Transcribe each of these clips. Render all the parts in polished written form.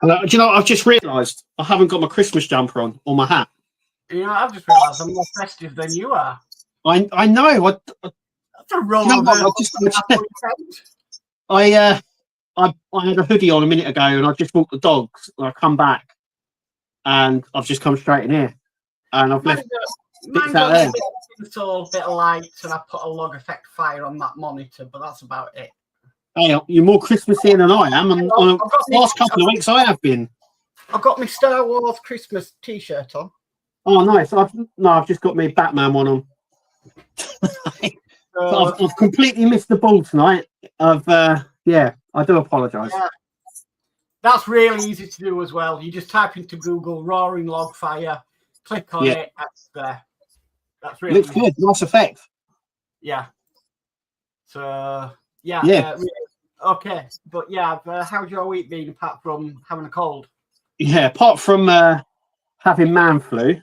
Do you know, I've just realised I haven't got my Christmas jumper on or my hat. You know, I've just realised I'm more festive than you are. I know. That's a roll You know of I had a hoodie on a minute ago, and I just walked the dogs, and I come back, and I've just come straight in here, and I've left bits out there. It's all a bit of lights, and I put a log effect fire on that monitor, but that's about it. Hey, you're more Christmassy than I am, and on the last couple of weeks I have been. I've got my Star Wars Christmas T-shirt on. Oh, nice. I've just got my Batman one on. I've completely missed the ball tonight. I do apologise. Yeah. That's really easy to do as well. You just type into Google roaring log fire, click on it, that's there. That's really looks good. Nice effect. Yeah. So really, okay, but how's your week been apart from having a cold? Yeah, apart from having man flu,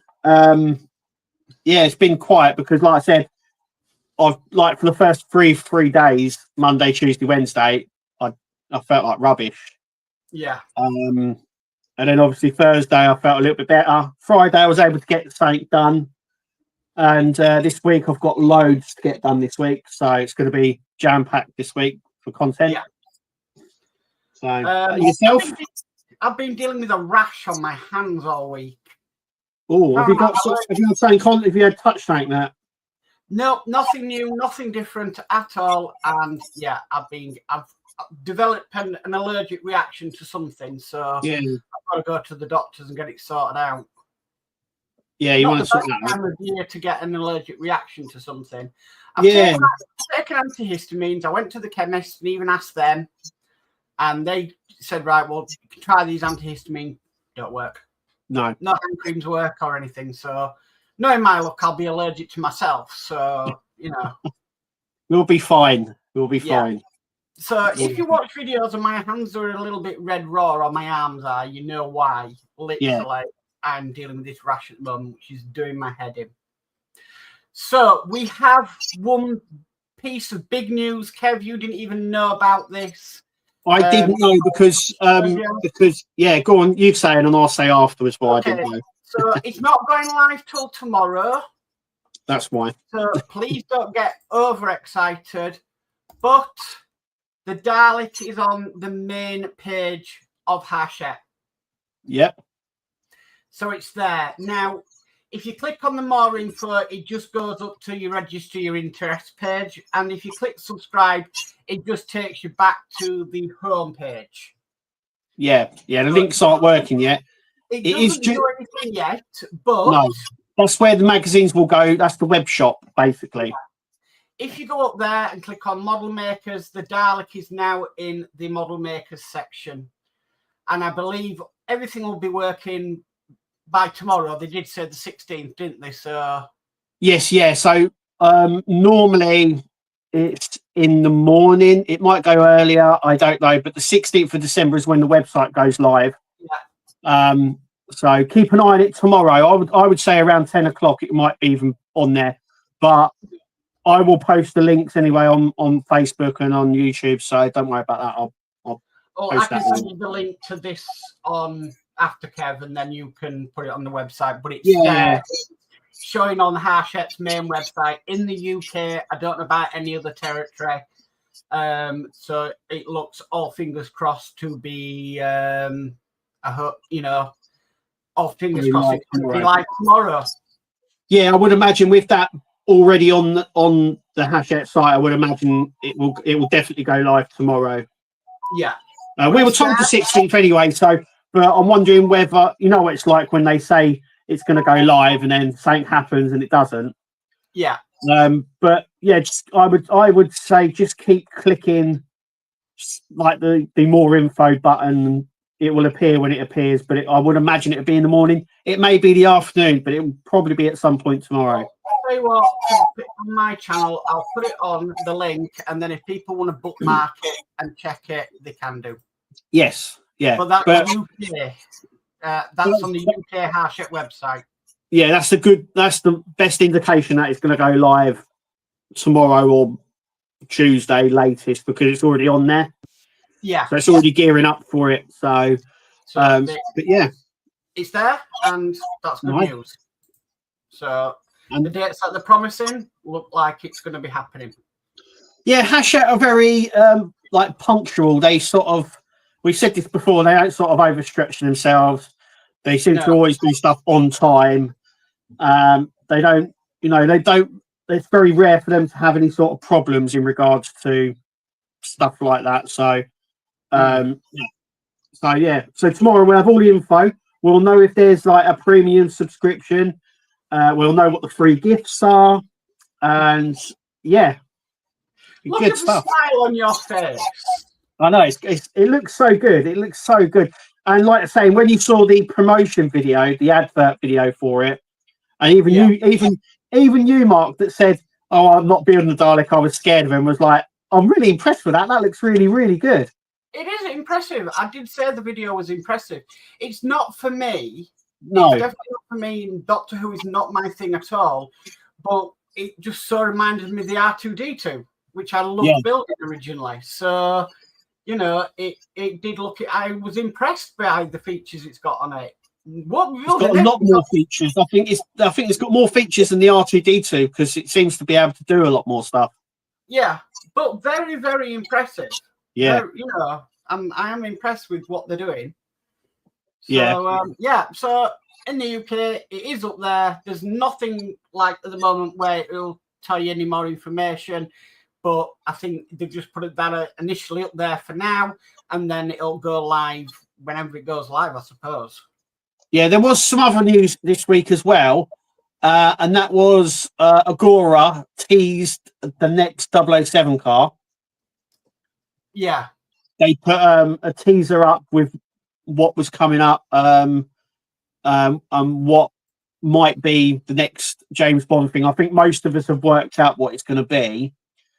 it's been quiet because, like I said, I've for the first three days, Monday, Tuesday, Wednesday, I felt like rubbish. Yeah. And then obviously Thursday I felt a little bit better. Friday I was able to get something done, and this week I've got loads to get done this week, so it's going to be jam packed this week for content. Yeah. So yourself? I've been dealing with a rash on my hands all week. Oh, have you had touch tank that? No, nothing new, nothing different at all. And I've developed an allergic reaction to something, so I've got to go to the doctors and get it sorted out. Yeah, you want to sort that out. Time of year to get an allergic reaction to something. I've taken antihistamines. I went to the chemist and even asked them, and they said, right, well, you can try these antihistamines. Don't work. No hand creams work or anything. So, knowing my luck, I'll be allergic to myself. So, we'll be fine. We'll be fine. So, if you watch videos and my hands are a little bit red raw, or my arms are, you know why. Literally, I'm dealing with this rash at the moment, which is doing my head in. So, we have one piece of big news. Kev, you didn't even know about this. I didn't know because go on, you say it and I'll say afterwards why I didn't know. So it's not going live till tomorrow. That's why. So please don't get overexcited. But the Dalek is on the main page of Hachette. Yep. So it's there. Now, if you click on the more info, it just goes up to your register your interest page. And if you click subscribe, it just takes you back to the home page. Yeah, the links aren't working yet. It doesn't do anything yet, but... No, that's where the magazines will go. That's the web shop, basically. If you go up there and click on Model Makers, the Dalek is now in the Model Makers section. And I believe everything will be working by tomorrow. They did say the 16th, didn't they? So yes, So normally it's in the morning. It might go earlier. I don't know. But the 16th of December is when the website goes live. Yeah. So keep an eye on it tomorrow. I would say around 10 o'clock. It might be even on there. But I will post the links anyway on Facebook and on YouTube. So don't worry about that. I'll I can send you the link to this on after Kev, and then you can put it on the website. But it's there, showing on Hachette's main website in the UK. I don't know about any other territory. So it looks, all fingers crossed, to be all fingers crossed it's going to be like tomorrow. Yeah, I would imagine with that already on the Hachette site, I would imagine it will definitely go live tomorrow. Yeah. We were told the 16th anyway, so but I'm wondering whether, what it's like when they say it's going to go live and then something happens and it doesn't. Yeah. But yeah, I would say just keep clicking like the more info button. It will appear when it appears, but I would imagine it would be in the morning. It may be the afternoon, but it will probably be at some point tomorrow. I'll tell you what, on my channel, I'll put it on the link, and then if people want to bookmark it and check it, they can do. Yes, yeah. But that's UK. That's on the UK Hachette website. Yeah, that's the best indication that it's going to go live tomorrow or Tuesday latest, because it's already on there. Yeah. So it's already gearing up for it. So So but yeah, it's there, and that's good news. So the dates that they're promising look like it's going to be happening. Yeah, Hachette are very like punctual. They sort of, we said this before, they don't sort of overstretch themselves. They seem to always do stuff on time. They don't, it's very rare for them to have any sort of problems in regards to stuff like that. So, so tomorrow we'll have all the info. We'll know if there's like a premium subscription. We'll know what the free gifts are. And yeah. Look at the smile on your face. I know it looks so good. It looks so good. And like I say, when you saw the promotion video, the advert video for it, and even you, Mark, that said, "Oh, I'm not building the Dalek. I was scared of him." Was like, I'm really impressed with that. That looks really, really good. It is impressive. I did say the video was impressive. It's not for me. No, it's definitely not for me. Doctor Who is not my thing at all. But it just so reminded me of the R2D2. Which I loved building originally. So, it did look. I was impressed by the features it's got on it. It's got a lot more features. I think it's got more features than the R2D2 because it seems to be able to do a lot more stuff. Yeah, but very, very impressive. Yeah, I am impressed with what they're doing. So, So in the UK, it is up there. There's nothing like at the moment where it will tell you any more information. But I think they've just put that initially up there for now, and then it'll go live whenever it goes live, I suppose. Yeah, there was some other news this week as well, and that was Agora teased the next 007 car. Yeah. They put a teaser up with what was coming up and what might be the next James Bond thing. I think most of us have worked out what it's going to be.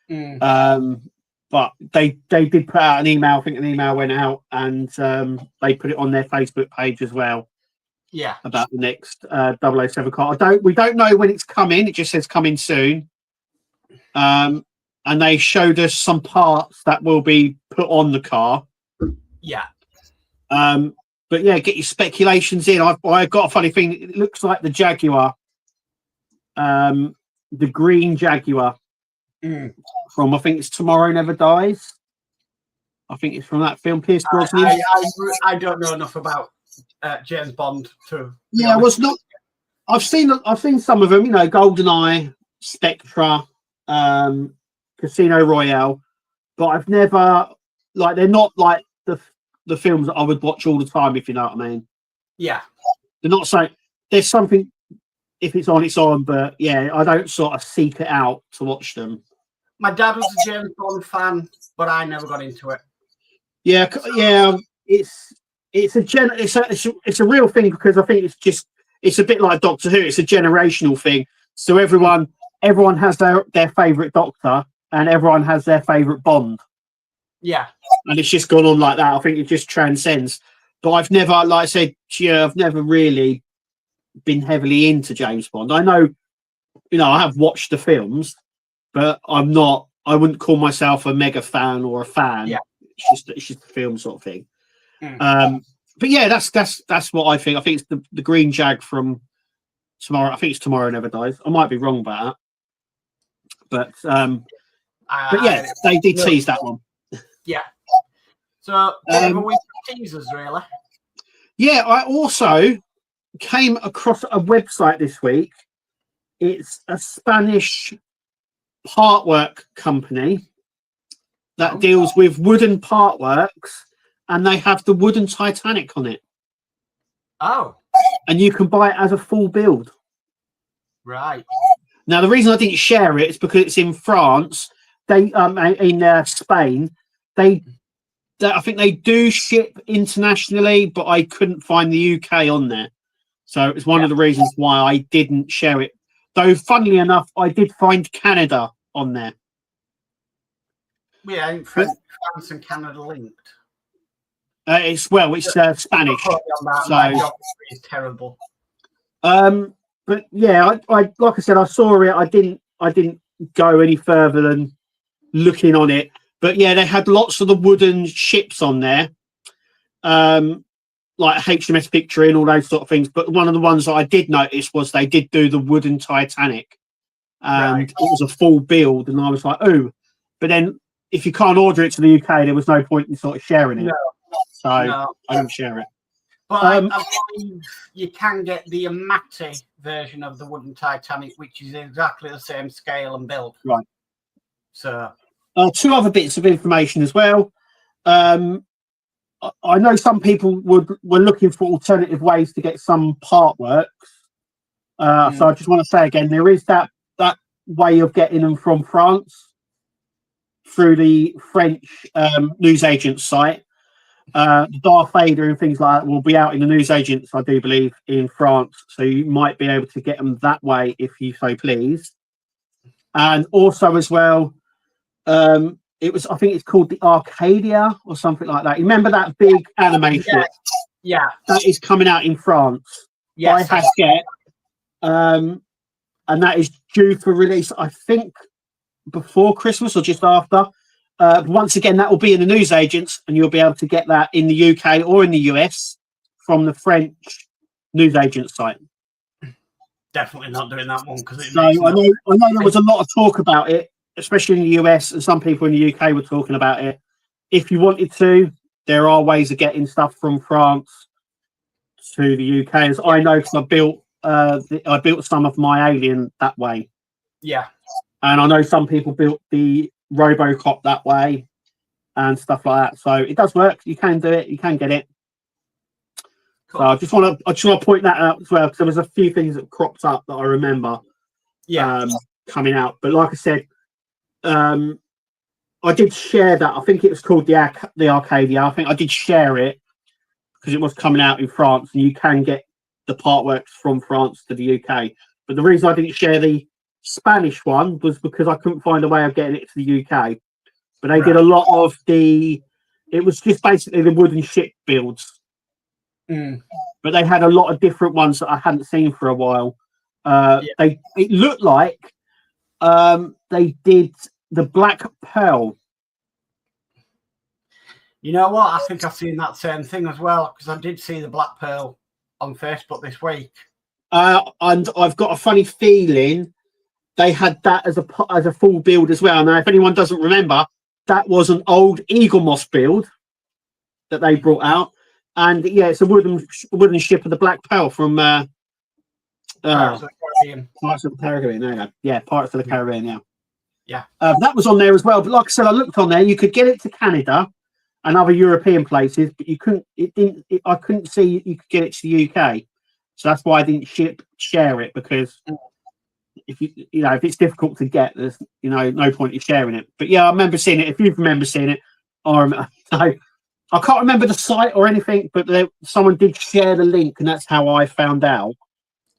But they did put out an email. I think an email went out, and they put it on their Facebook page as well. Yeah, about the next 007 car. We don't know when it's coming. It just says coming soon. And they showed us some parts that will be put on the car. Yeah. But yeah, get your speculations in. I got a funny thing. It looks like the Jaguar, the green Jaguar. From I think it's Tomorrow Never Dies. I think it's from that film. Pierce Brosnan. I don't know enough about James Bond to. Yeah, I was not. I've seen some of them. GoldenEye, Spectra, Casino Royale, but I've never they're not like the films that I would watch all the time. If you know what I mean. Yeah. They're not saying there's something. If it's on, it's on. But yeah, I don't sort of seek it out to watch them. My dad was a James Bond fan, but I never got into it. Yeah. It's a real thing because I think it's a bit like Doctor Who. It's a generational thing. So everyone has their favourite Doctor and everyone has their favourite Bond. Yeah. And it's just gone on like that. I think it just transcends. But I've never, like I said, I've never really been heavily into James Bond. I know, I have watched the films, but I wouldn't call myself a mega fan or a fan. Yeah. It's just a film sort of thing. But yeah, that's what I think. I think it's the green Jag from Tomorrow. I think it's Tomorrow Never Dies. I might be wrong about that. But yeah, they did tease that one. Yeah. So a week of teasers, really. Yeah, I also came across a website this week. It's a Spanish partwork company that deals with wooden partworks, and they have the wooden Titanic on it. Oh. And you can buy it as a full build. Right. Now, the reason I didn't share it is because it's in France. They in Spain. I think they do ship internationally, but I couldn't find the UK on there. So it's one of the reasons why I didn't share it. Though, funnily enough, I did find Canada on there. Yeah, ain't France and Canada linked? It's Spanish. So it's terrible. But yeah, I like I said, I saw it. I didn't go any further than looking on it. But yeah, they had lots of the wooden ships on there. like HMS Victory and all those sort of things. But one of the ones that I did notice was they did do the wooden Titanic, and it was a full build, and I was like, oh. But then if you can't order it to the UK, there was no point in sort of sharing it. So I didn't share it. But I believe you can get the Amati version of the wooden Titanic, which is exactly the same scale and build. Right. So, 2 other bits of information as well. I know some people were looking for alternative ways to get some Partworks. So I just want to say again, there is that way of getting them from France through the French newsagent site. Darth Vader and things like that will be out in the newsagents, I do believe, in France. So you might be able to get them that way if you so please. And also as well, I think it's called the Arcadia or something like that. You remember that big anime ship? Yeah. That is coming out in France by Hachette. And that is due for release, I think, before Christmas or just after. Once again, that will be in the newsagents, and you'll be able to get that in the UK or in the US from the French newsagent site. Definitely not doing that one because I know there was a lot of talk about it, especially in the US, and some people in the UK were talking about it. If you wanted to, there are ways of getting stuff from France to the UK. As I know, because I built some of my Alien that way. Yeah, and I know some people built the RoboCop that way and stuff like that. So it does work. You can do it. You can get it. Cool. So I just want to point that out as well, because there was a few things that cropped up that I remember. Coming out. But like I said, I did share that. I think it was called the Arcadia. I think I did share it because it was coming out in France, and you can get the Partworks from France to the UK. But the reason I didn't share the Spanish one was because I couldn't find a way of getting it to the UK. But they did a lot of it was just basically the wooden ship builds. But they had a lot of different ones that I hadn't seen for a while. It looked like they did the Black Pearl. You know what? I think I've seen that same thing as well, because I did see the Black Pearl on Facebook this week. And I've got a funny feeling they had that as a full build as well. Now, if anyone doesn't remember, that was an old Eagle Moss build that they brought out. And yeah, it's a wooden ship of the Black Pearl from Pirates of the Caribbean. Pirates of the Caribbean, there you go. Yeah, Pirates of the Caribbean, yeah. That was on there as well. But like I said, I looked on there. You could get it to Canada and other European places, but you couldn't. I couldn't see you could get it to the UK. So that's why I didn't share it, because if if it's difficult to get, there's no point in sharing it. But yeah, I remember seeing it. If you remember seeing it, I can't remember the site or anything, but someone did share the link, and that's how I found out.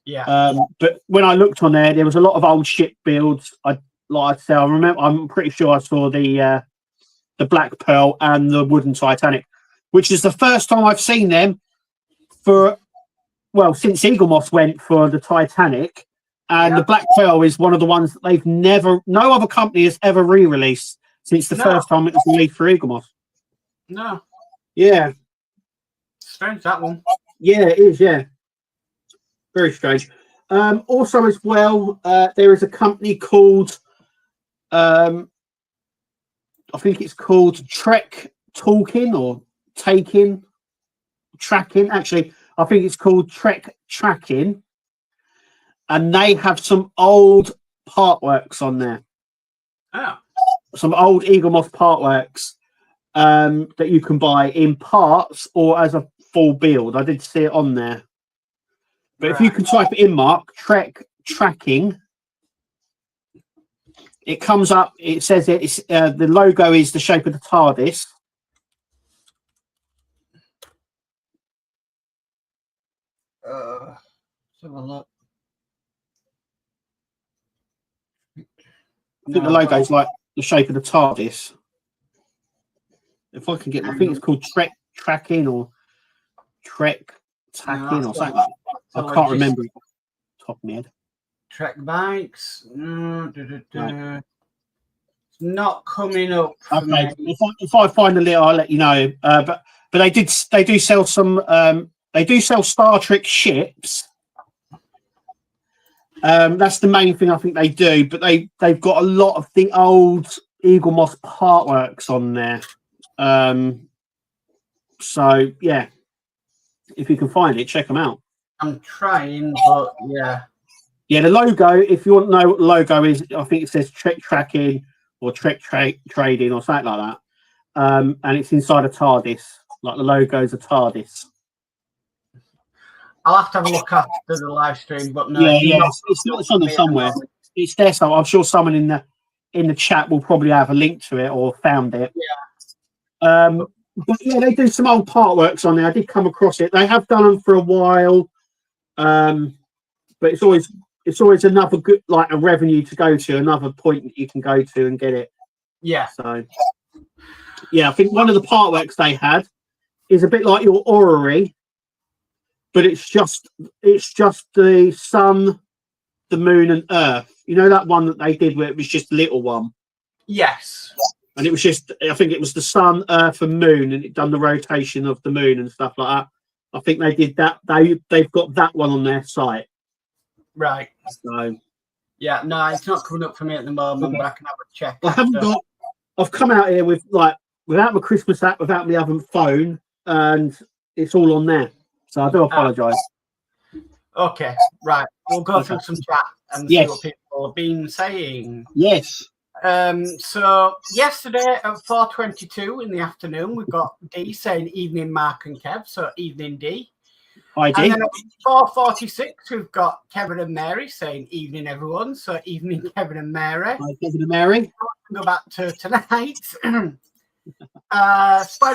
Yeah. But when I looked on there was a lot of old ship builds. I'm pretty sure I saw the Black Pearl and the wooden Titanic, which is the first time I've seen them since Eagle Moss went for the Titanic. And the Black Pearl is one of the ones that no other company has ever re-released since the first time it was released for Eagle Moss. No. Yeah. Strange, that one. Yeah, it is, yeah. Very strange. Also as well, there is a company called I think it's called Trek Talking or Tracking. Actually, I think it's called Trek Tracking. And they have some old Partworks on there. Oh. Some old Eagle Moss Partworks that you can buy in parts or as a full build. I did see it on there. But if you can type it in, Mark, Trek Tracking, it comes up. It says the logo is the shape of the TARDIS. Let's have a look. I think the logo is like the shape of the TARDIS. If I can get, I think it's called Trek Tracking or Trek Tacking or something like that. I can't remember it off the top of my head. Trek bikes. It's not coming up. Okay, if I find a little, I'll let you know. But But they do sell some. They do sell Star Trek ships. That's the main thing I think they do. But they've got a lot of the old Eagle Moss Partworks on there. So yeah, if you can find it, check them out. I'm trying, but yeah. Yeah, the logo, if you want to know what the logo is, I think it says Trek Tracking or Trek Trading or something like that. And it's inside a TARDIS. Like the logo's a TARDIS. I'll have to have a look after the live stream, but no. Yeah, it's on there somewhere. It's there, so I'm sure someone in the chat will probably have a link to it or found it. Yeah. But yeah, they do some old Partworks on there. I did come across it. They have done them for a while. But it's always another good, like a revenue to go to, another point that you can go to and get it. Yeah. So yeah, I think one of the Partworks they had is a bit like your orrery, but it's just the sun, the moon, and Earth. You know that one that they did where it was just a little one. Yes. And it was just, I think it was the sun, Earth, and moon, and it done the rotation of the moon and stuff like that. I think they did that. They've got that one on their site. Right. So yeah, no, it's not coming up for me at the moment, but I can have a check. I've come out here with without my Christmas app, without my other phone, and it's all on there. So I do apologise. Okay, right. We'll go through some chat and see what people have been saying. Yes. So yesterday at 4:22 in the afternoon, we've got D saying evening Mark and Kev, so evening D. Hi D. And then at 4:46, we've got Kevin and Mary saying evening everyone, so evening Kevin and Mary. Hi Kevin and Mary. Go back to tonight. Spider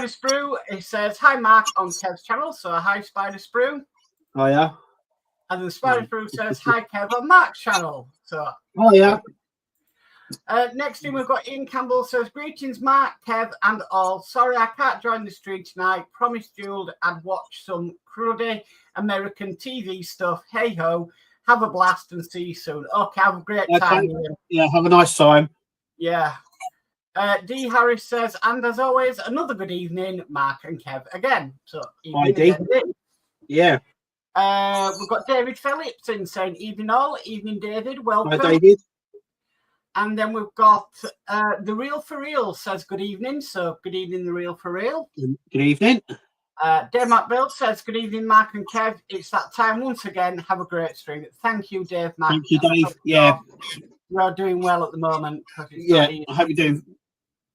Sprue, it says hi Mark on Kev's channel, so hi Spider Sprue. Oh yeah. And then Spider Sprue says hi Kev on Mark's channel. So oh yeah. Next thing we've got Ian Campbell says greetings Mark, Kev and all. Sorry I can't join the stream tonight. Promised you I'd watch some cruddy American TV stuff. Hey ho, have a blast and see you soon. Okay, have a great time. Yeah, have a nice time. Yeah. D Harris says, and as always, another good evening, Mark and Kev again. So hi D. Yeah. We've got David Phillips in saying evening all, evening David, welcome. Hi David. And then we've got The Real For Real says good evening. So good evening, The Real For Real. Good evening. Dave McBill says good evening, Mark and Kev. It's that time once again. Have a great stream. Thank you, Dave. Mark. Thank you, Dave. Yeah. You're doing well at the moment. Yeah, I hope you do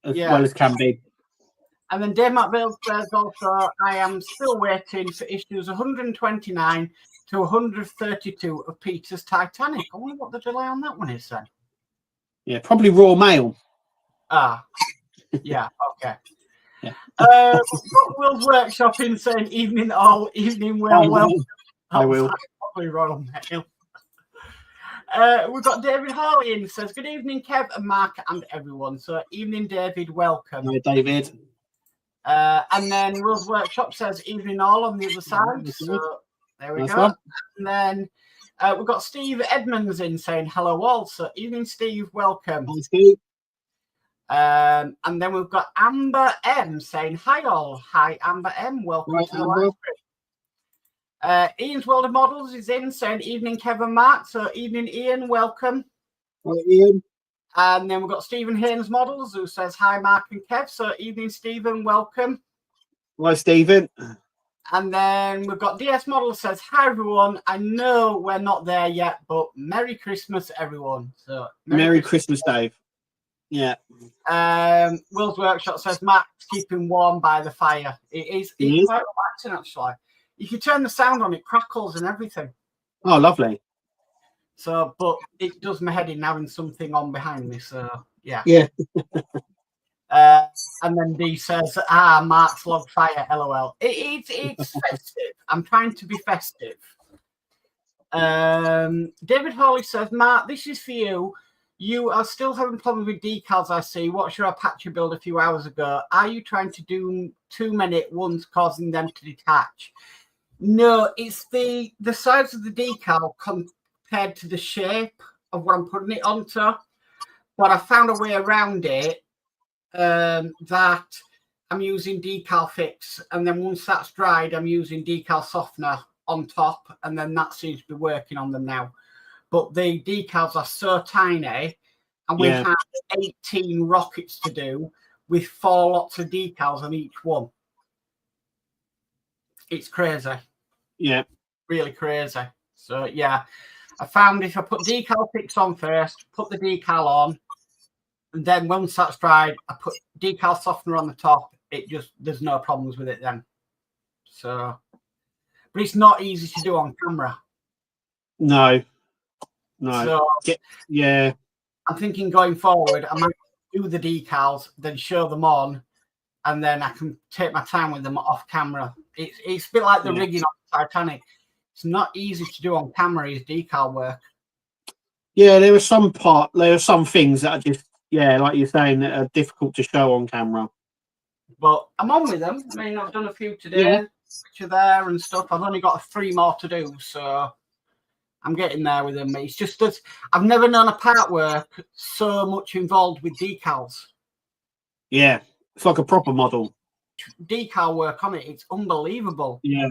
as well as can be. And then Dave McBill says also, I am still waiting for issues 129 to 132 of Peter's Titanic. I wonder what the delay on that one is then. Yeah, probably Raw Mail. Ah, yeah, okay. Yeah. Will's Workshop in saying evening all, evening well. I will. Probably Royal Mail. We've got David Hawley in says good evening, Kev and Mark and everyone. So evening, David. Welcome. Hi, David. And then Will's Workshop says evening all on the other side. So there we go. And then we've got Steve Edmonds in saying hello all. So evening, Steve. Welcome. Hi, Steve. And then we've got Amber M saying hi all. Hi, Amber M. Welcome to the live stream. Ian's World of Models is in saying evening, Kevin Mark. So evening, Ian. Welcome. Hi, Ian. And then we've got Stephen Haynes Models who says hi, Mark and Kev. So evening, Stephen. Welcome. Hi, Stephen. And then we've got DS Models says hi, everyone. I know we're not there yet, but Merry Christmas, everyone. So Merry Christmas, Dave. Yeah. Will's Workshop says Mark's keeping warm by the fire. It's quite relaxing, actually. You can turn the sound on, it crackles and everything. Oh, lovely. So, but it does my head in having something on behind me. So, yeah. Yeah. And then D says, Mark's log fire, LOL. It's festive. I'm trying to be festive. David Hawley says, Mark, this is for you. You are still having problems with decals, I see. What's your Apache build a few hours ago? Are you trying to do too many at once, causing them to detach? No, it's the size of the decal compared to the shape of what I'm putting it onto. But I found a way around it that I'm using decal fix, and then once that's dried, I'm using decal softener on top, and then that seems to be working on them now. But the decals are so tiny, and we have 18 rockets to do with 4 lots of decals on each one. It's crazy. Yeah. Really crazy. So, yeah, I found if I put decal fix on first, put the decal on, and then once that's dried, I put decal softener on the top, there's no problems with it then. So, but it's not easy to do on camera. No. So, yeah. I'm thinking going forward, I might do the decals, then show them on, and then I can take my time with them off camera. It's a bit like the rigging on the Titanic. It's not easy to do on camera, is decal work. Yeah, there are some things that are just, like you're saying, that are difficult to show on camera. But I'm on with them. I mean, I've done a few today, which are there and stuff. I've only got 3 more to do, so I'm getting there with them. It's just that I've never known a Partwork so much involved with decals. Yeah, it's like a proper model. Decal work on it, it's unbelievable. Yeah.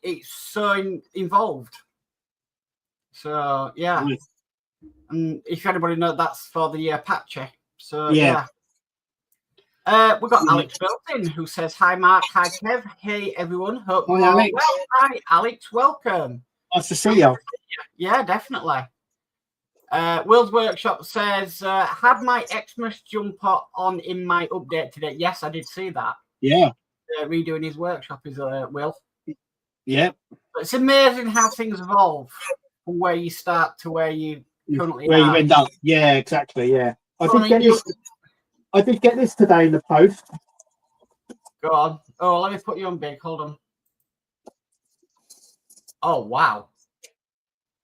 It's so involved. So, yeah. Nice. And if anybody knows, that's for the Apache. So, yeah. We've got Alex Built-in who says, hi, Mark. Hi, Kev. Hey, everyone. Hope you're all well. Hi, Alex. Welcome. Nice to see you. Yeah, definitely. World's Workshop says, had my Xmas jumper on in my update today. Yes, I did see that. Yeah. Redoing his workshop is Will. Yeah. But it's amazing how things evolve from where you start to where you currently you end up. Yeah, exactly. Yeah. I did get this today in the post. Go on. Oh, let me put you on big. Hold on. Oh, wow.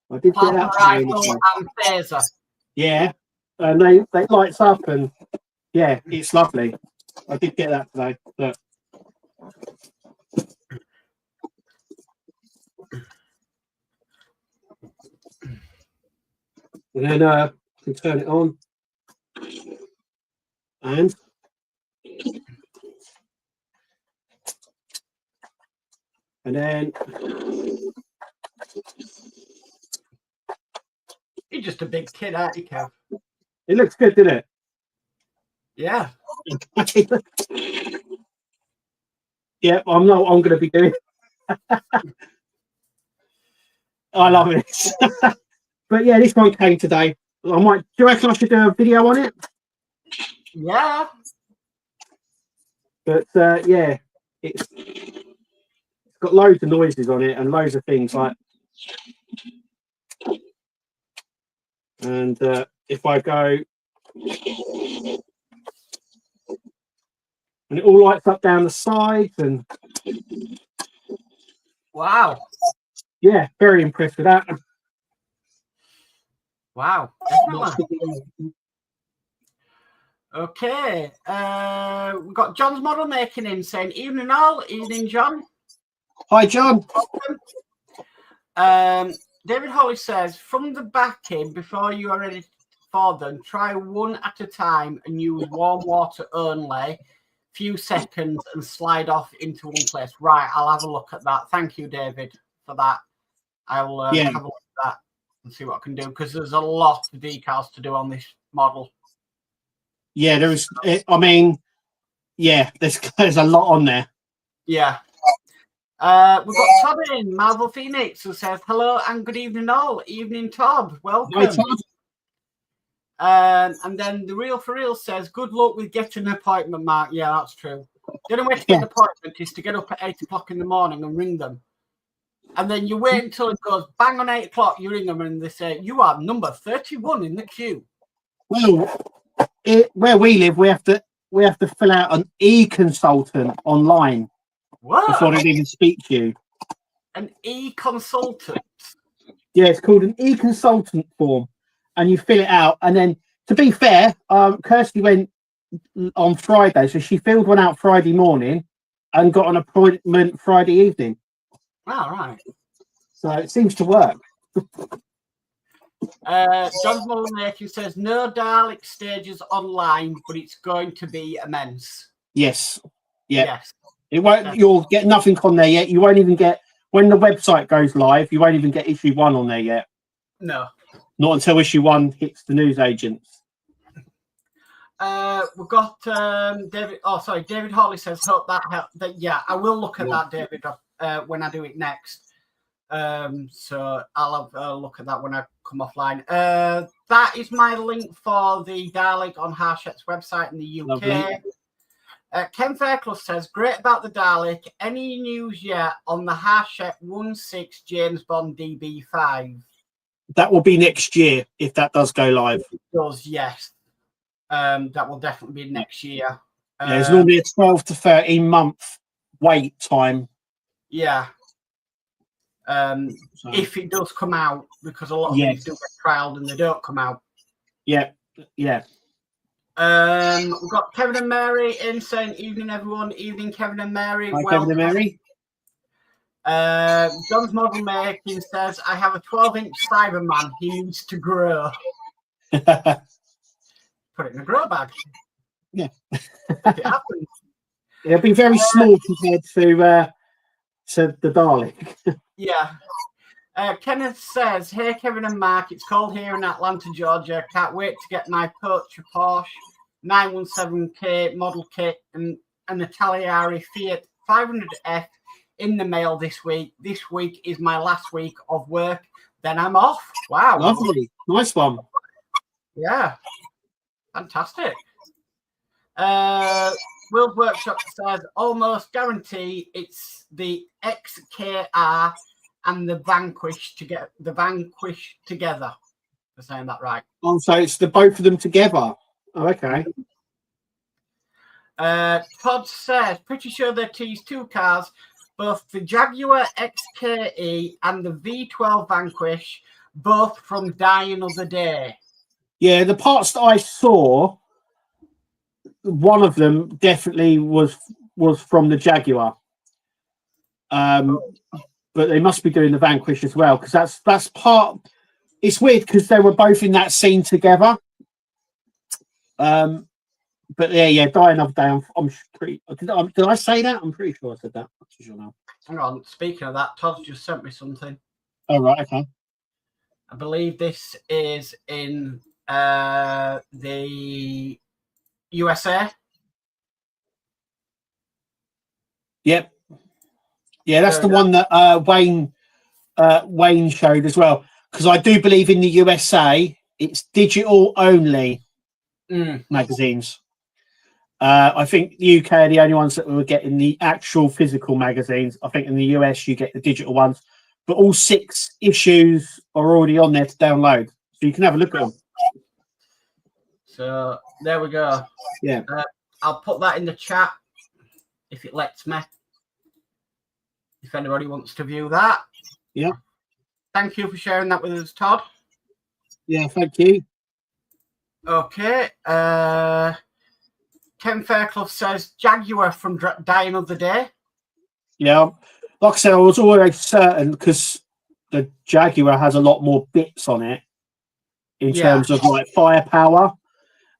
I did get that rifle and phaser. Yeah. And they lights up and it's lovely. I did get that today. Look. And then I can turn it on. And then you're just a big kid, aren't you, Kev? It looks good, doesn't it? Yeah. Yeah, I'm going to be doing. I love it. But yeah, this one came today. Do you reckon I should do a video on it? Yeah. But it's got loads of noises on it and loads of things like. And if I go, and it all lights up down the sides and. Wow. Yeah, very impressed with that. Wow. Okay. We've got John's model making in saying, evening all. Evening, John. Hi, John. David Holly says, from the back in, before you are ready for them, try one at a time and use warm water only, few seconds, and slide off into one place. Right, I'll have a look at that. Thank you, David, for that. I will have a look at that and see what I can do, because there's a lot of decals to do on this model. Yeah, there's a lot on there. Yeah. We've got Todd in, Marvel Phoenix, who says, hello and good evening all. Evening, Todd. Welcome. Hi, Todd. And then the Real for Real says, good luck with getting an appointment, Mark. Yeah, that's true. The only way to get an appointment is to get up at 8 o'clock in the morning and ring them. And then you wait until it goes bang on 8 o'clock, you ring them and they say, you are number 31 in the queue. Well, where we live, we have to fill out an e-consultant online. What? Before they even speak to you. An e-consultant? Yeah, it's called an e-consultant form. And you fill it out. And then, to be fair, Kirsty went on Friday. So she filled one out Friday morning and got an appointment Friday evening. All right. So it seems to work. John Mullenmaker says, no Dalek stages online, but it's going to be immense. Yes. Yeah. Yes. It won't. You'll get nothing on there yet. You won't even get when the website goes live. You won't even get issue 1 on there yet. No. Not until issue 1 hits the newsagents. We've got David. Oh, sorry. David Hawley says, "Hope that helped." Yeah, I will look at that, David, when I do it next. So I'll have a look at that when I come offline. That is my link for the Dalek on Harshet's website in the UK. Lovely. Ken Fairclough says, "Great about the Dalek. Any news yet on the Harshet 16 James Bond DB5?" That will be next year if that does go live. It does, yes. That will definitely be next year. There's normally a 12 to 13 month wait time. Yeah. If it does come out, because a lot of these do get trialed and they don't come out. Yeah, yeah. We've got Kevin and Mary in saying, "Evening, everyone." Evening, Kevin and Mary. Hi, Kevin and Mary. John's Model Making says, "I have a 12-inch Cyberman. He needs to grow." Put it in a grow bag. Yeah. If it happens. It'll be very small compared to the Dalek. Yeah. Kenneth says, "Hey, Kevin and Mark, it's cold here in Atlanta, Georgia. Can't wait to get my Porsche 917K model kit and an Italiari Fiat 500F in the mail this week. This week is my last week of work. Then I'm off." Wow. Lovely. Nice one. Yeah. Fantastic. World Workshop says, "Almost guarantee it's the XKR and the Vanquish to get the Vanquish together." For saying that right. Oh, so it's the both of them together. Oh, okay. Todd says, "Pretty sure they teased 2 cars, both the Jaguar XKE and the V12 Vanquish, both from Die Another Day." Yeah, the parts that I saw, one of them definitely was from the Jaguar. But they must be doing the Vanquish as well, because that's part. It's weird because they were both in that scene together. But yeah, Die Another Day. I'm pretty. Did I say that? I'm pretty sure I said that. I'm not sure now. Hang on. Speaking of that, Todd's just sent me something. Oh right, okay. I believe this is in the USA. Yep. Yeah, that's the one that Wayne showed as well. Because I do believe in the USA it's digital only magazines. I think the UK are the only ones that were getting the actual physical magazines. I think in the US you get the digital ones, but all 6 issues are already on there to download, so you can have a look at them. So there we go. Yeah, I'll put that in the chat if it lets me. If anybody wants to view that. Yeah. Thank you for sharing that with us, Todd. Yeah, thank you. Okay. Ken Fairclough says Jaguar from Die Another Day. Yeah, like I said, I was always certain because the Jaguar has a lot more bits on it in terms of like firepower,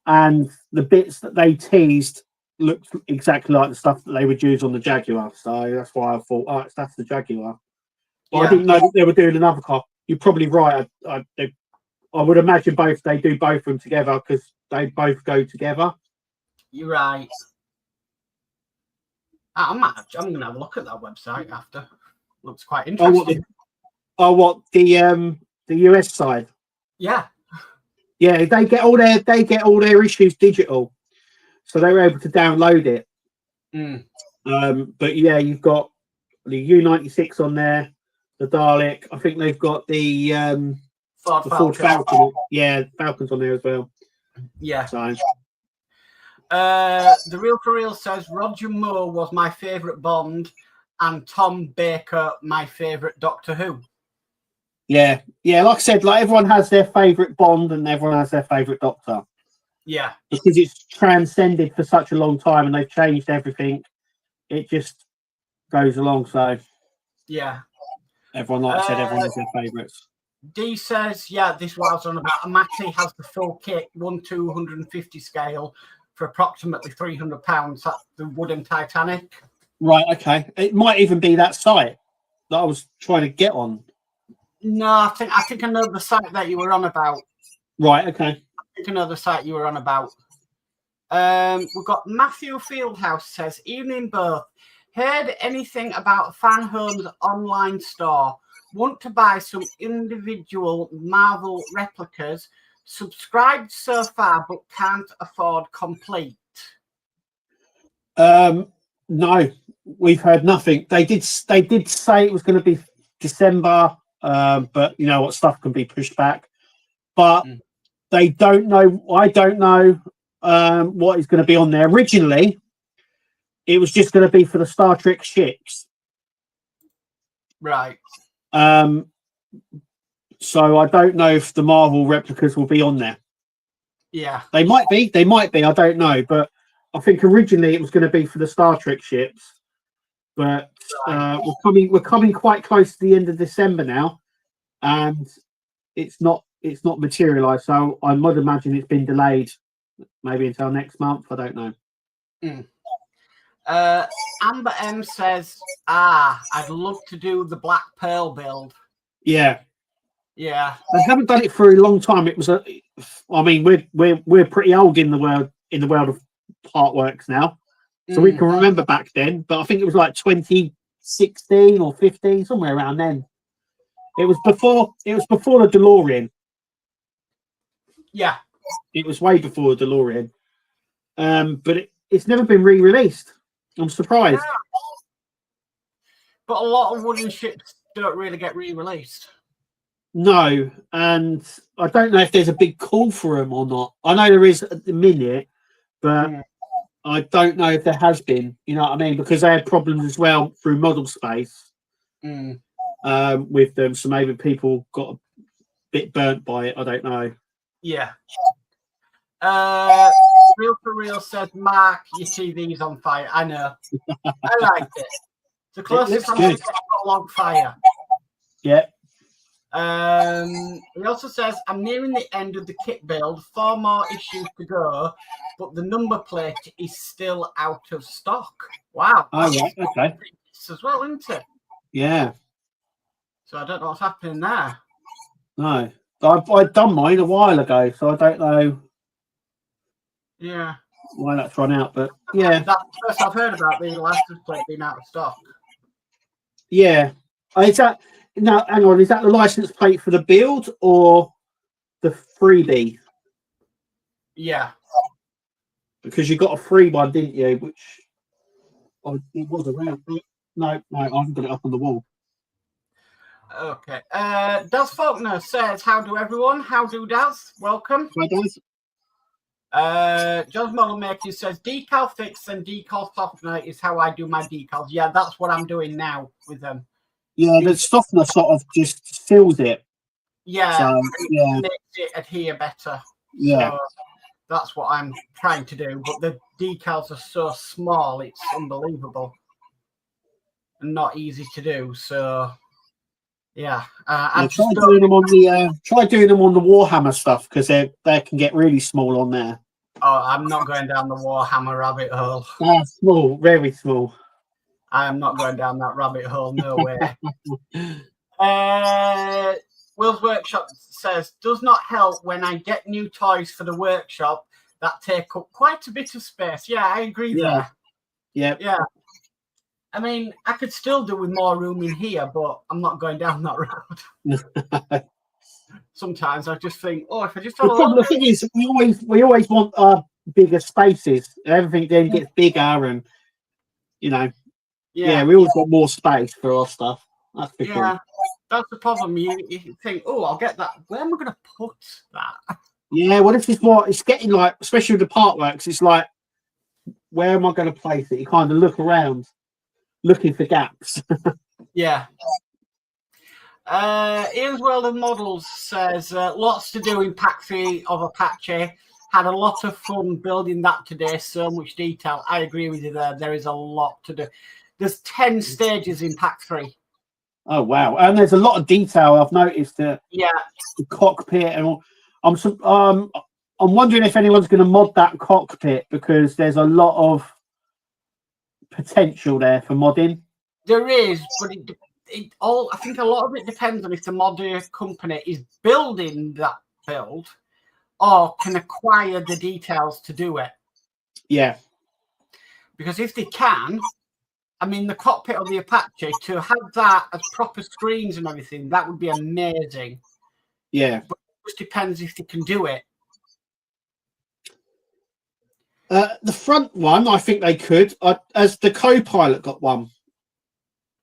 and the bits that they teased looked exactly like the stuff that they would use on the Jaguar. So that's why I thought, oh, that's the Jaguar. But I didn't know that they were doing another car. You're probably right. I would imagine they do both of them together because they both go together. You're right. I'm going to have a look at that website after. Looks quite interesting. What the US side? Yeah. Yeah, they get all their issues digital, so they were able to download it. But yeah, you've got the U96 on there, the Dalek. I think they've got the Ford Falcon. Yeah, Falcon's on there as well. Yeah. So. The Real for Real says Roger Moore was my favourite Bond and Tom Baker my favourite Doctor Who. Yeah, like I said, like everyone has their favourite Bond and everyone has their favourite Doctor. Yeah. Because it's transcended for such a long time and they've changed everything. It just goes along. So yeah. Everyone, like I said, everyone has their favourites. D says, yeah, this was on about. Matty has the full kit, 1/250 scale for approximately £300 at the wooden Titanic. Right, okay. It might even be that site that I was trying to get on. No, I think I know the site that you were on about. Right, okay. I think I know the site you were on about. We've got Matthew Fieldhouse says, evening both. Heard anything about Fan Home's online store? Want to buy some individual Marvel replicas. Subscribed so far, but can't afford complete. No, we've heard nothing. They did say it was going to be December, but you know what, stuff can be pushed back. But they don't know. I don't know what is going to be on there. Originally, it was just going to be for the Star Trek ships. Right. So I don't know if the Marvel replicas will be on there. Yeah. They might be. I don't know. But I think originally it was going to be for the Star Trek ships. But we're coming quite close to the end of December now, and it's not materialised. So I would imagine it's been delayed, maybe until next month. I don't know. Amber M says, I'd love to do the Black Pearl build. Yeah. I haven't done it for a long time. It was we're pretty old in the world of Partworks now, so we can remember back then. But I think it was like 2016 or 15, somewhere around then. It was before the DeLorean. Yeah, it was way before the DeLorean. But it's never been re-released. I'm surprised. Yeah. But a lot of wooden ships don't really get re-released. No, and I don't know if there's a big call for them or not. I know there is at the minute, but I don't know if there has been. You know what I mean? Because they had problems as well through model space with them, so maybe people got a bit burnt by it. I don't know. Yeah. Real for Real said, Mark, your TV's on fire. I know. I liked it. It's the closest I'm going to get a log fire. Yeah. He also says, I'm nearing the end of the kit build, 4 more issues to go, but the number plate is still out of stock. Wow. Oh, yeah. Okay. As well, isn't it? Yeah. So I don't know what's happening there. No. I'd done mine a while ago, so I don't know. Yeah. Why that's run out, but yeah. That's the first I've heard about the license plate being out of stock. Yeah. Is that now? Hang on. Is that the license plate for the build or the freebie? Yeah. Because you got a free one, didn't you? Which it was around. No, I haven't got it up on the wall. Okay. Daz Faulkner says, "How do everyone? How do Daz? Welcome." Hi, Daz. John's Model Maker says, "Decal fix and decal softener is how I do my decals." Yeah, that's what I'm doing now with them. Yeah, the softener sort of just seals it. Yeah, so, yeah, makes it adhere better. Yeah, so that's what I'm trying to do. But the decals are so small; it's unbelievable and not easy to do. So, yeah, try doing them on the Warhammer stuff because they can get really small on there. Oh, I'm not going down the Warhammer rabbit hole. Small, very small. I am not going down that rabbit hole. No way. Will's Workshop says, does not help when I get new toys for the workshop that take up quite a bit of space. Yeah, I agree there. Yeah. I mean, I could still do with more room in here, but I'm not going down that road. Sometimes I just think, if I just have the thing is, we always want bigger spaces. Everything then gets bigger, and we always want more space for our stuff. That's the cool. That's the problem. You think, I'll get that. Where am I going to put that? Yeah, well, this is what it's getting like, especially with the Partworks. It's like, where am I going to place it? You kind of look around, looking for gaps. Yeah. Ian's World of Models says, lots to do in Pack 3 of Apache. Had a lot of fun building that today. So much detail. I agree with you there. There is a lot to do. There's 10 stages in Pack 3. Oh, wow. And there's a lot of detail. I've noticed that. Yeah. The cockpit and all. I'm wondering if anyone's going to mod that cockpit, because there's a lot of potential there for modding. There is, but I think a lot of it depends on if the modder company is building that build or can acquire the details to do it. Yeah. Because if they can, I mean, the cockpit of the Apache, to have that as proper screens and everything, that would be amazing. Yeah. But it just depends if they can do it. The front one, I think they could. As the co-pilot got one.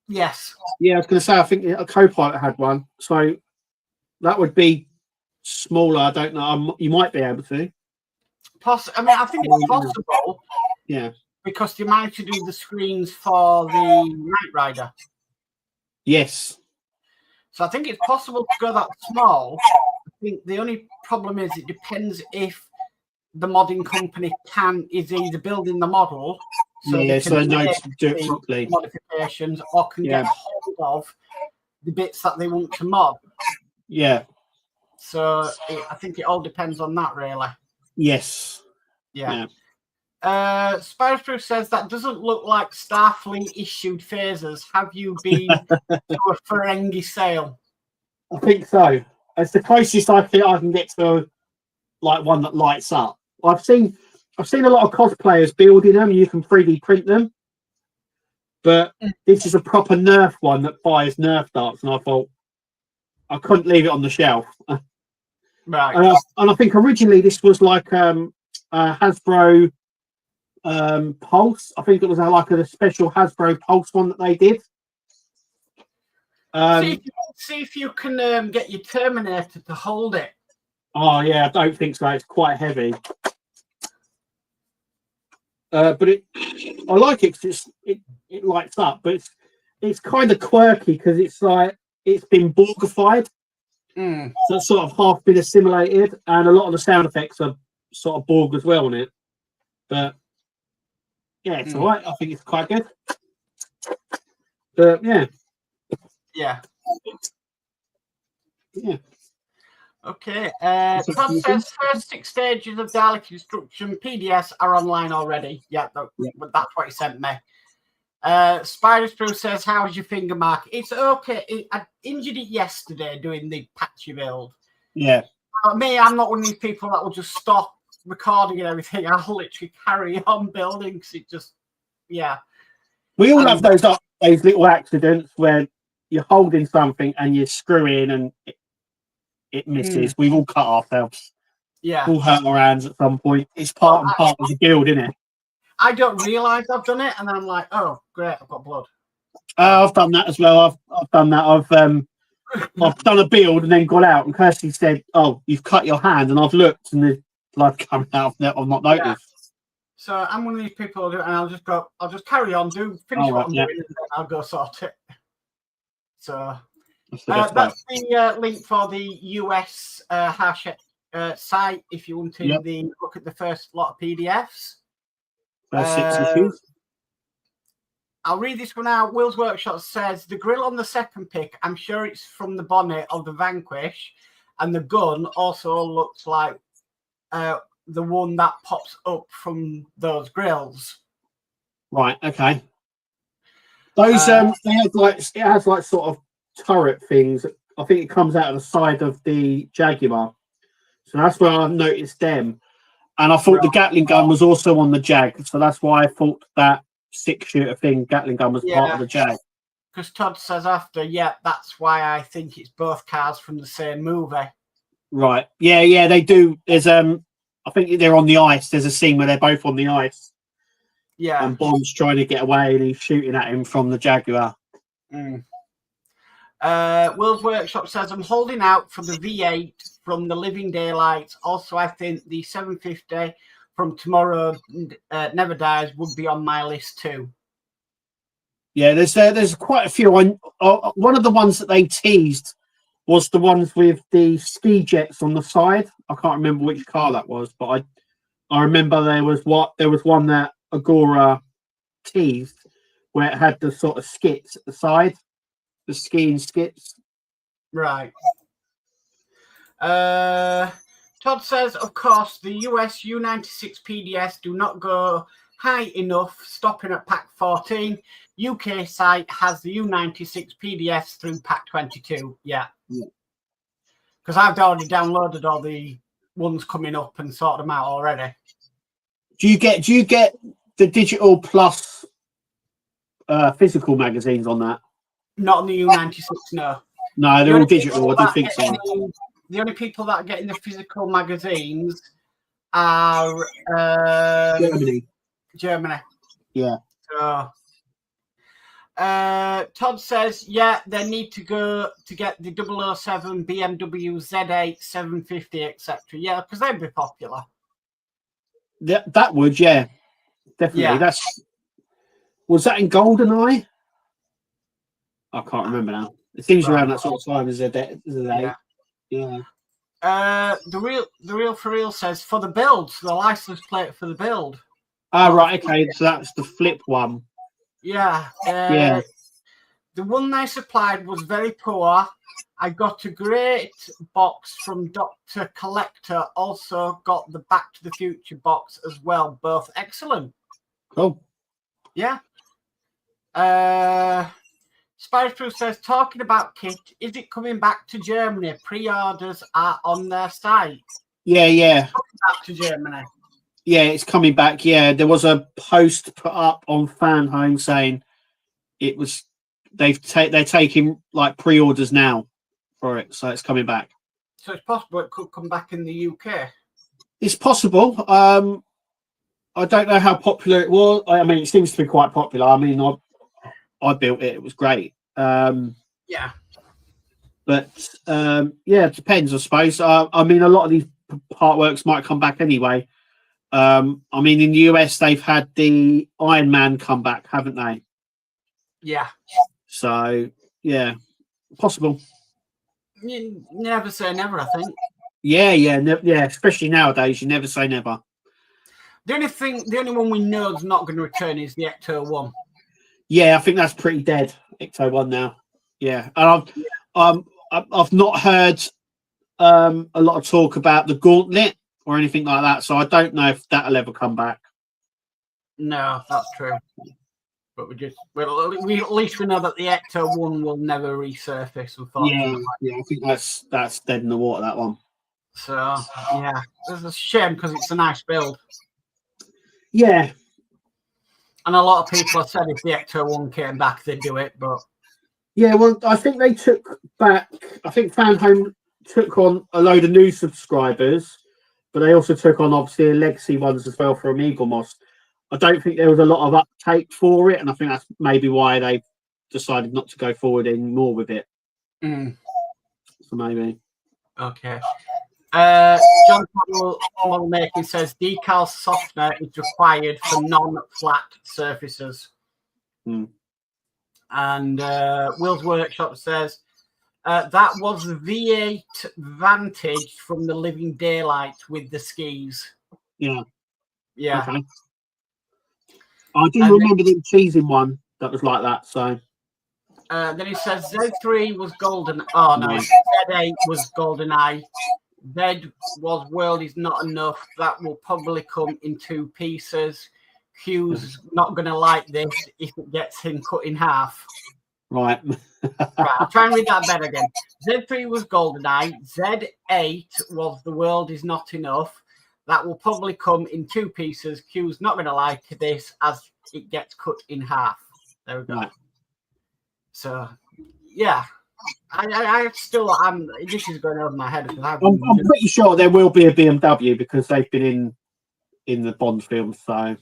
Yes. Yeah, I was going to say, I think a co-pilot had one. So that would be smaller. I don't know. You might be able to. I mean, I think it's possible. Yeah. Because they managed to do the screens for the Knight Rider. Yes. So I think it's possible to go that small. I think the only problem is it depends if the modding company is either building the model, so they can do it properly, modifications, or can get hold of the bits that they want to mod. Yeah. So I think it all depends on that, really. Yes. Yeah. Spiderproof says that doesn't look like Starfleet issued phasers. Have you been to a Ferengi sale? I think so. It's the closest I think I can get to like one that lights up. I've seen a lot of cosplayers building them. You can 3D print them, but this is a proper Nerf one that fires Nerf darts, and I thought I couldn't leave it on the shelf. Right. And I think originally this was like Hasbro Pulse. I think it was like a special Hasbro Pulse one that they did. See if you can get your Terminator to hold it. Oh yeah, I don't think so. It's quite heavy. But I like it because it lights up, but it's kind of quirky because it's like it's been Borgified, so it's sort of half been assimilated, and a lot of the sound effects are sort of Borg as well on it. But yeah, it's all right. I think it's quite good. But yeah. Okay. Todd says first 6 stages of Dalek construction PDS are online already. Yeah, that's what he sent me. Spiderproof says, how's your finger mark? It's okay. I injured it yesterday doing the patchy build. Yeah. Me, I'm not one of these people that will just stop recording and everything. I'll literally carry on building because it just, We all have those little accidents where you're holding something and you're screwing and it misses. We've all cut ourselves. Yeah. We'll hurt our hands at some point. It's part and part of the build, isn't it? I don't realise I've done it, and I'm like, oh, great, I've got blood. I've done that as well. I've done that. I've done a build and then got out, and Kirsty said, "Oh, you've cut your hand," and I've looked and there's blood coming out. I've not noticed. Yeah. So I'm one of these people who do it, and I'll just carry on, finish what I'm doing, and then I'll go sort it. So that's the link for the US hash site if you want to look at the first lot of PDFs. 6 issues. I'll read this one out. Will's Workshop says the grill on the second pick, I'm sure it's from the bonnet of the Vanquish, and the gun also looks like the one that pops up from those grills. Right. Okay. Those it has like sort of turret things. I think it comes out of the side of the Jaguar, so that's where I noticed them. And I thought the Gatling gun was also on the Jag, so that's why I thought that 6-shooter thing, Gatling gun, was part of the Jag. Because Todd says after, that's why I think it's both cars from the same movie. Right. Yeah, they do. There's I think they're on the ice. There's a scene where they're both on the ice. Yeah. And Bond's trying to get away and he's shooting at him from the Jaguar. Will's Workshop says, I'm holding out for the V8 from the Living Daylights. Also, I think the 750 from Tomorrow Never Dies would be on my list too. Yeah, there's quite a few. One of the ones that they teased was the ones with the ski jets on the side. I can't remember which car that was, but I remember there was one that Agora teased where it had the sort of skits at the side. The skiing skits. Right. Todd Todd says, of course, the US U96 PDS do not go high enough, stopping at pack 14. UK site has the U96 PDS through pack 22. Yeah. Because I've already downloaded all the ones coming up and sorted them out already. Do you get the digital plus physical magazines on that? Not on the U96, no. No, they're all digital. I didn't think so. The only people that are getting the physical magazines are Germany. Yeah. So, Todd says, yeah, they need to go to get the 007 BMW Z8 750, etc. Yeah, because they'd be popular. That would, yeah, definitely. Yeah. Was that in GoldenEye? I can't remember now. It seems around that sort of time as Z8. Yeah. The real for real says for the build, so the license plate for the build. Oh, right, okay, so that's the flip one. Yeah. The one they supplied was very poor. I got a great box from Dr. Collector. Also got the Back to the Future box as well. Both excellent. Cool. Yeah. Spider Proof says, talking about kit, is it coming back to Germany? Pre-orders are on their site. Yeah. Back to Germany. Yeah, it's coming back. Yeah, there was a post put up on Fan Home saying it was they're taking like pre-orders now for it, so it's coming back. So it's possible it could come back in the UK. It's possible. I don't know how popular it was. I mean, it seems to be quite popular. I mean, I built it. It was great. Yeah. But yeah, it depends, I suppose. I mean, a lot of these Partworks might come back anyway. I mean, in the US, they've had the Iron Man come back, haven't they? Yeah. So, yeah, possible. You never say never, I think. Yeah, especially nowadays, you never say never. The only one we know is not going to return is the Ecto 1. Yeah, I think that's pretty dead, Ecto 1 now. Yeah, and I've not heard a lot of talk about the Gauntlet or anything like that, so I don't know if that'll ever come back. No, that's true. But we at least we know that the Ecto 1 will never resurface. Yeah, I think that's dead in the water, that one. So yeah, it's a shame because it's a nice build. Yeah. And a lot of people have said if the Ecto 1 came back, they'd do it, but yeah, well, I think they took back. I think Fan Home took on a load of new subscribers, but they also took on obviously legacy ones as well from Eagle Moss. I don't think there was a lot of uptake for it, and I think that's maybe why they decided not to go forward anymore with it. So maybe. Okay. John Model Making says decal softener is required for non-flat surfaces. And Will's Workshop says that was the V8 Vantage from the Living Daylight with the skis. Yeah. Okay. I do remember them teasing one that was like that. So then he says Z3 was golden. Oh no, Z8 was GoldenEye. Z was World is not enough. That will probably come in 2 pieces. Q's not going to like this if it gets him cut in half. Right. I'll try and read that better again. Z3 was GoldenEye. Z8 was The World Is Not Enough. That will probably come in 2 pieces. Q's not going to like this as it gets cut in half. There we go. Right. So, yeah. I still am. This is going over my head. I'm pretty sure there will be a BMW because they've been in the Bond film. So,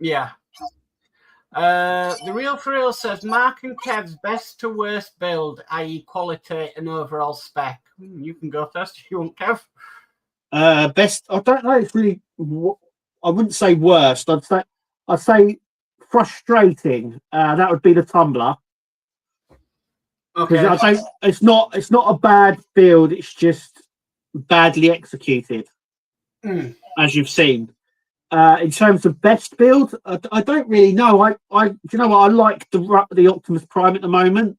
yeah. The Real for Real says Mark and Kev's best to worst build, i.e., quality and overall spec. You can go first if you want, Kev. Best. I don't know. It's really. I wouldn't say worst. I'd say frustrating. That would be the Tumbler. Okay. It's not a bad build. It's just badly executed, as you've seen. In terms of best build, I don't really know. Do you know what? I like the Optimus Prime at the moment.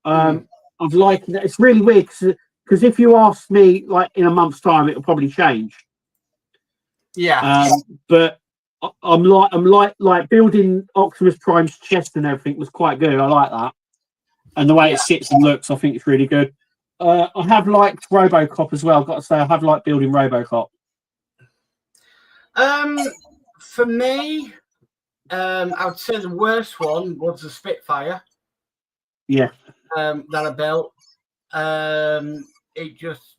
I've liked that. It's really weird because because if you ask me, like in a month's time, it'll probably change. Yeah. But I'm like building Optimus Prime's chest and everything was quite good. I like that, and the way it sits and looks, I think it's really good. I have liked RoboCop as well. I've got to say, I have liked building RoboCop. For me, I would say the worst one was the Spitfire. Yeah. That I built. It just,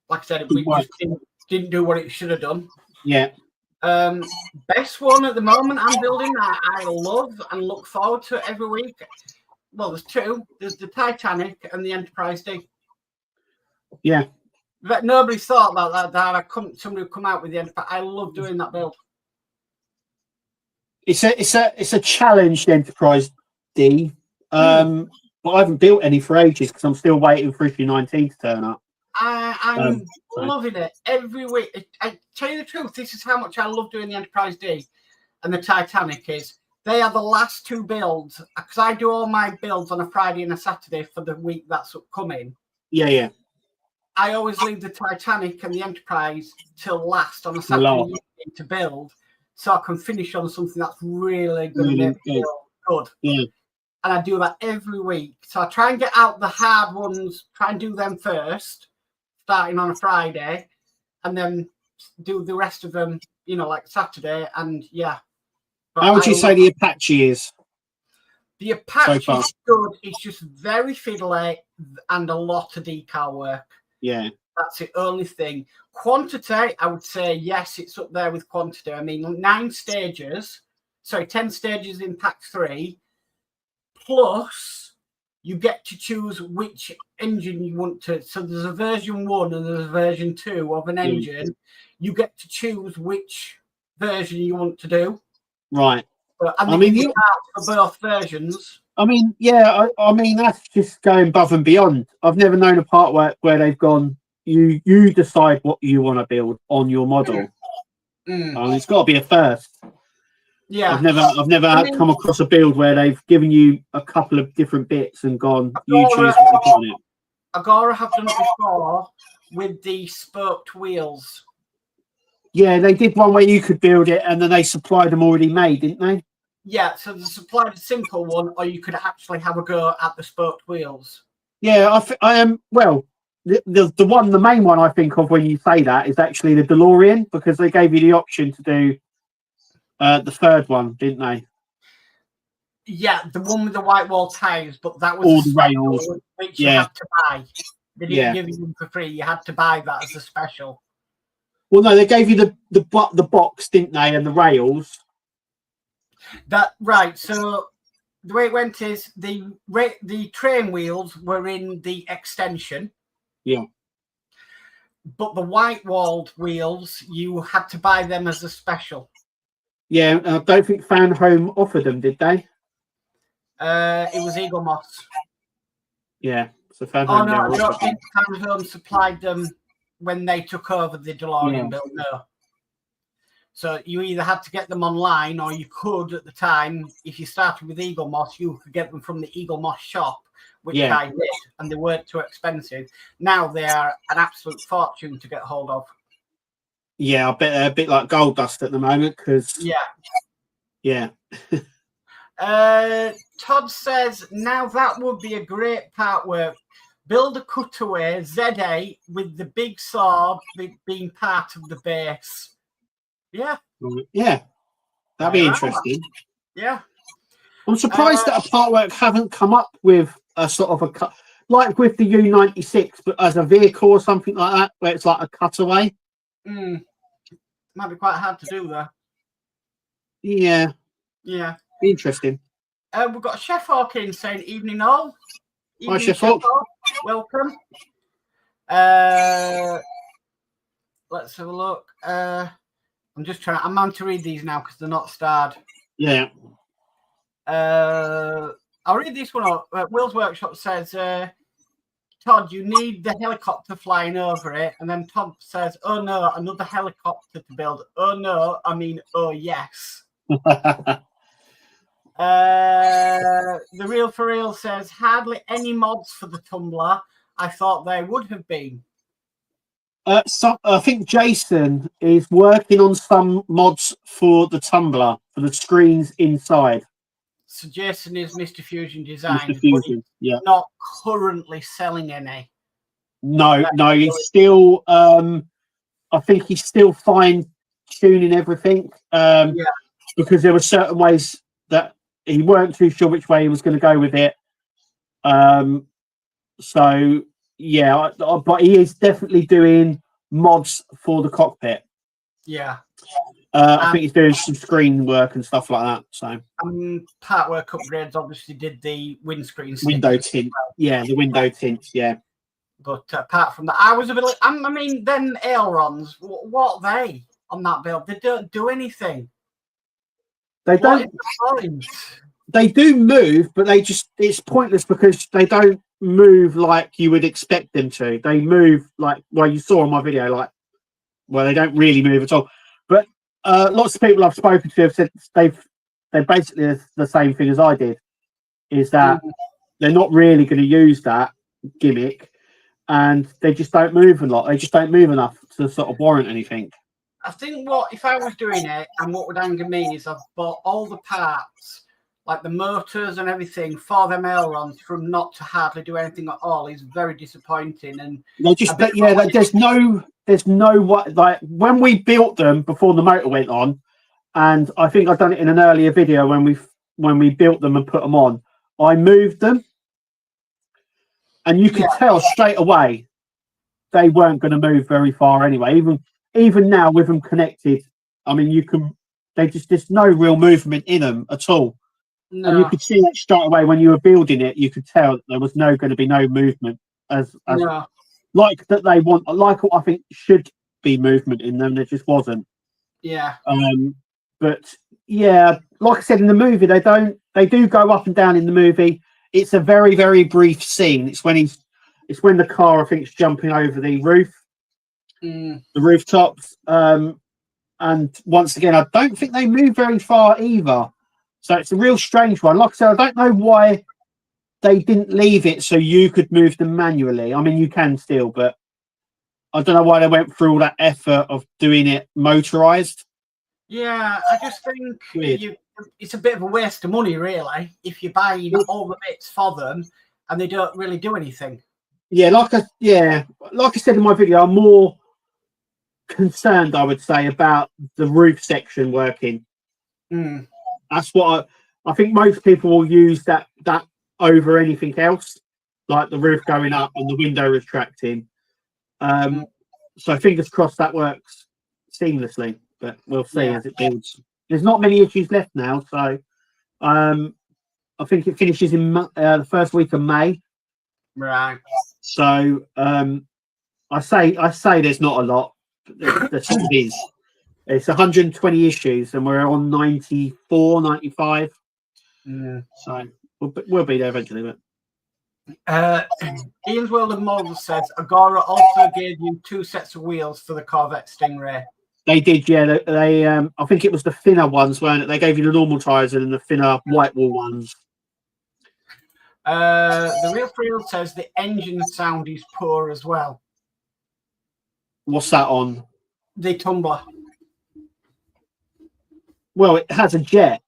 like I said, it just didn't do what it should have done. Yeah. Best one at the moment I'm building that I love and look forward to every week. Well, there's two. There's the Titanic and the Enterprise D. Yeah. But nobody's thought about that. Somebody would come out with the Enterprise. I love doing that build. It's a challenged Enterprise D. But I haven't built any for ages because I'm still waiting for issue 19 to turn up. I'm loving it every week. I tell you the truth, this is how much I love doing the Enterprise D and the Titanic is. They are the last two builds because I do all my builds on a Friday and a Saturday for the week that's upcoming. Yeah. I always leave the Titanic and the Enterprise till last on a Saturday evening to build, so I can finish on something that's really going to make me feel good. Yeah. And I do that every week. So I try and get out the hard ones, try and do them first, starting on a Friday, and then do the rest of them, like Saturday. And yeah. But how would you say the Apache is? The Apache is good. It's just very fiddly and a lot of decal work. Yeah. That's the only thing. Quantity, I would say, yes, it's up there with quantity. I mean, 10 stages in pack 3. Plus, you get to choose which engine you want to. So there's a version 1 and there's a version 2 of an engine. You get to choose which version you want to do. Right. And I mean, for both versions. I mean, yeah, I mean, that's just going above and beyond. I've never known a Partwork where they've gone, you decide what you want to build on your model. It's got to be a first. Yeah, I've never come across a build where they've given you a couple of different bits and gone, you choose what you put on it. Agora have done it before with the spoked wheels. Yeah, they did one where you could build it and then they supplied them already made, didn't they? Yeah, so they supplied a simple one, or you could actually have a go at the spoked wheels. Yeah, I am. Well, the main one I think of when you say that is actually the DeLorean, because they gave you the option to do the third one, didn't they? Yeah, the one with the white wall tires, but that was all the rails, which you had to buy. They didn't give you them for free. You had to buy that as a special. Well, no, they gave you the box, didn't they, and the rails. Right. So the way it went is the train wheels were in the extension. Yeah. But the white walled wheels, you had to buy them as a special. Yeah, I don't think Fan Home offered them, did they? It was Eagle Moss. Yeah. So Fan Home. No, I don't think Fan Home supplied them when they took over the DeLorean build. No. So you either had to get them online, or you could at the time, if you started with Eagle Moss, you could get them from the Eagle Moss shop, which I did, and they weren't too expensive. Now they are an absolute fortune to get hold of. Yeah, I bet they're a bit like gold dust at the moment, because Todd says, now that would be a great Partwork. Build a cutaway Z8 with the big saw being part of the base. Yeah, that'd be interesting. Yeah, I'm surprised that a Partwork haven't come up with a sort of a like with the U96, but as a vehicle or something like that, where it's like a cutaway. Might be quite hard to do though. Yeah. Be interesting. We've got Chef Hawkins saying, "Evening all." Hi, Chef Hawk. Welcome. Let's have a look. I'm just trying. I'm on to read these now because they're not starred. Yeah. I'll read this one up. Will's Workshop says, Todd, you need the helicopter flying over it. And then Todd says, oh no, another helicopter to build. Oh no, I mean, oh yes. The Real for Real says, hardly any mods for the tumbler. I thought they would have been. So I think Jason is working on some mods for the tumbler for the screens inside. So Jason is Mr. Fusion Design, Mr. Fusion, yeah. Not currently selling any. No, he's still. I think he's still fine tuning everything. Because there were certain ways that he weren't too sure which way he was going to go with it. So yeah, but he is definitely doing mods for the cockpit. Yeah. I think he's doing some screen work and stuff like that. So Partwork upgrades obviously did the windscreen window tint. Well. Yeah, the window tints. Yeah. But apart from that, I was a bit. I mean, them ailerons. What are they on that build? They don't do anything. They don't. They do move, but it's pointless because they don't move like you would expect them to. They move like, well, you saw on my video, like, well, they don't really move at all. But lots of people I've spoken to have said they're basically the same thing as I did, is that they're not really going to use that gimmick, and they just don't move a lot. They just don't move enough to sort of warrant anything. I think if I was doing it, and what would anger me is I've bought all the parts, like the motors and everything, for them ailerons from not to hardly do anything at all is very disappointing. And they just, there's no what, like when we built them before the motor went on, and I think I've done it in an earlier video when we built them and put them on, I moved them, and you could tell straight away they weren't going to move very far anyway. Even now with them connected, I mean, there's no real movement in them at all. No. And you could see that straight away when you were building it. You could tell that there was going to be no movement like that they want, like what I think should be movement in them. There just wasn't. Yeah. But yeah, like I said in the movie, they do go up and down in the movie. It's a very, very brief scene. It's when the car, I think, is jumping over the roof, the rooftops. And once again, I don't think they move very far either. So it's a real strange one. Like I said, I don't know why they didn't leave it so you could move them manually. I mean, you can still, but I don't know why they went through all that effort of doing it motorized. Yeah, I just think it's a bit of a waste of money, really, if you're buying all the bits for them and they don't really do anything. Yeah, like I said in my video, I'm more concerned, I would say, about the roof section working. That's what I think most people will use that over anything else, like the roof going up and the window retracting. So fingers crossed that works seamlessly, but we'll see as it builds. There's not many issues left now, so I think it finishes in the first week of May. Right. So I say there's not a lot, but there still is. It's 120 issues, and we're on 94, 95. Yeah. So we'll be there eventually. But Ian's World of Modz says Agora also gave you 2 sets of wheels for the Corvette Stingray. They did, yeah. They I think it was the thinner ones, weren't it? They gave you the normal tyres and the thinner white wall ones. The Real Friel says the engine sound is poor as well. What's that on? The tumbler. Well, it has a jet,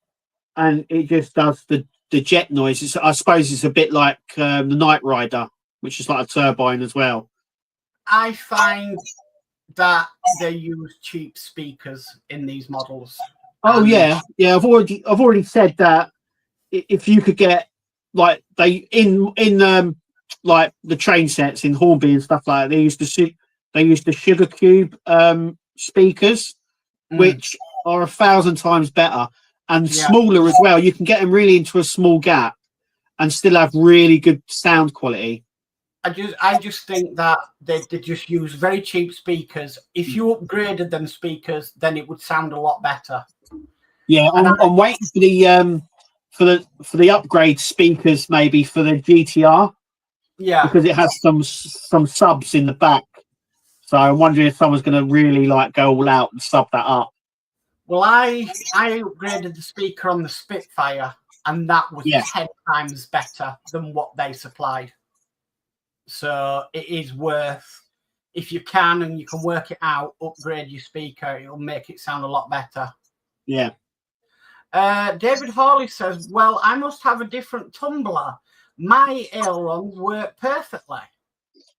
and it just does the jet noise. I suppose it's a bit like the Knight Rider, which is like a turbine as well. I find that they use cheap speakers in these models. Oh yeah. I've already said that if you could get like they in like the train sets in Hornby and stuff like that, they use the Sugar Cube speakers, which are 1,000 times better and smaller as well. You can get them really into a small gap and still have really good sound quality. I just think that they just use very cheap speakers. If you upgraded them speakers, then it would sound a lot better. Yeah, I'm waiting for the upgrade speakers, maybe for the GTR. Yeah, because it has some subs in the back. So I'm wondering if someone's going to really like go all out and sub that up. Well, I upgraded the speaker on the Spitfire, and that was 10 times better than what they supplied. So it is worth, if you can and you can work it out, upgrade your speaker. It'll make it sound a lot better. Yeah. David Hawley says, well, I must have a different tumbler. My ailerons work perfectly.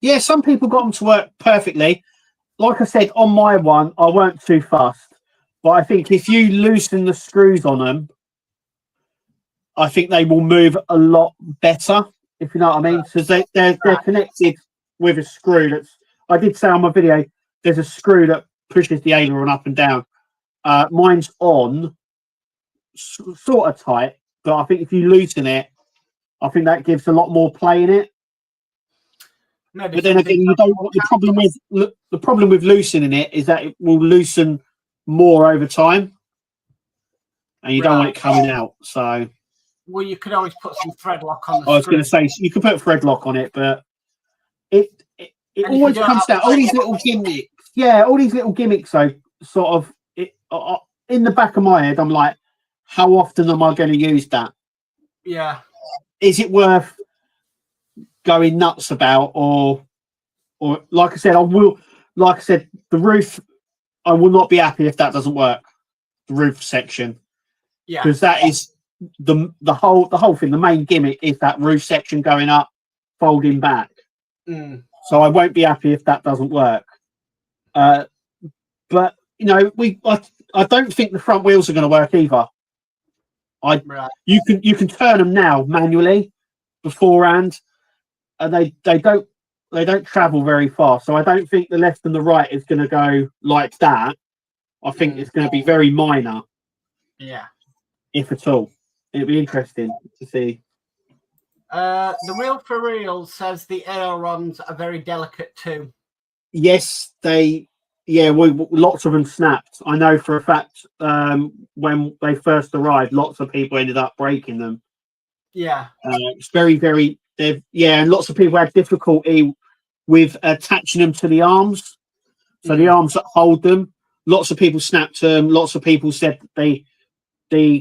Yeah, some people got them to work perfectly. Like I said, on my one, I weren't too fussed. But I think if you loosen the screws on them, I think they will move a lot better, if you know what I mean. Because they're connected with a screw. I did say on my video, there's a screw that pushes the aileron up and down. Mine's on, sort of tight, but I think if you loosen it, I think that gives a lot more play in it. Maybe, but then again, you don't. The problem with loosening it is that it will loosen more over time, and you don't want it coming out. So, well, you could always put some thread lock on the I was going to say you could put thread lock on it, but it always comes down all these little gimmicks. Yeah, all these little gimmicks. So sort of in the back of my head, I'm like, how often am I going to use that? Yeah. Is it worth going nuts about, or like I said, I will. Like I said, the roof, I will not be happy if that doesn't work. The roof section, yeah, because that is the whole thing. The main gimmick is that roof section going up, folding back. So I won't be happy if that doesn't work. But you know, I don't think the front wheels are going to work either. You can turn them now manually beforehand, and they don't travel very far. So I don't think the left and the right is going to go like that. I think it's going to be very minor. Yeah, if at all. It'll be interesting to see. The Real for Real says the ailerons are very delicate too. Yes, lots of them snapped. I know for a fact when they first arrived, lots of people ended up breaking them. Yeah. It's very, very, and lots of people had difficulty with attaching them to the arms. So the arms that hold them, lots of people snapped them. Lots of people said the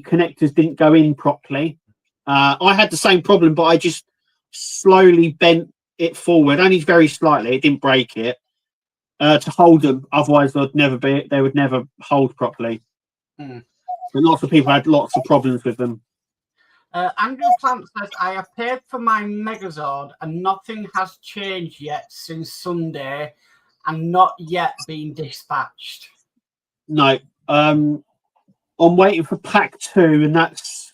connectors didn't go in properly. I had the same problem, but I just slowly bent it forward, only very slightly. It didn't break it to hold them. Otherwise, they would never hold properly. But lots of people had lots of problems with them. Andrew Plant says, I have paid for my Megazord and nothing has changed yet since Sunday and not yet been dispatched. No. I'm waiting for pack 2 and that's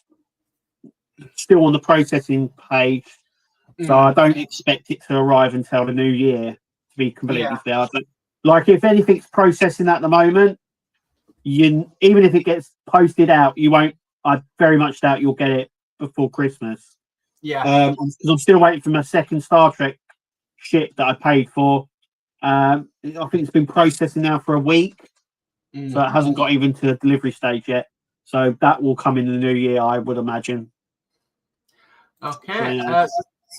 still on the processing page. So I don't expect it to arrive until the new year, to be completely fair. Like, if anything's processing at the moment, even if it gets posted out, you won't. I very much doubt you'll get it before Christmas. Yeah. Because I'm still waiting for my second Star Trek ship that I paid for. I think it's been processing now for a week, so it hasn't got even to the delivery stage yet. So that will come in the new year, I would imagine. Okay.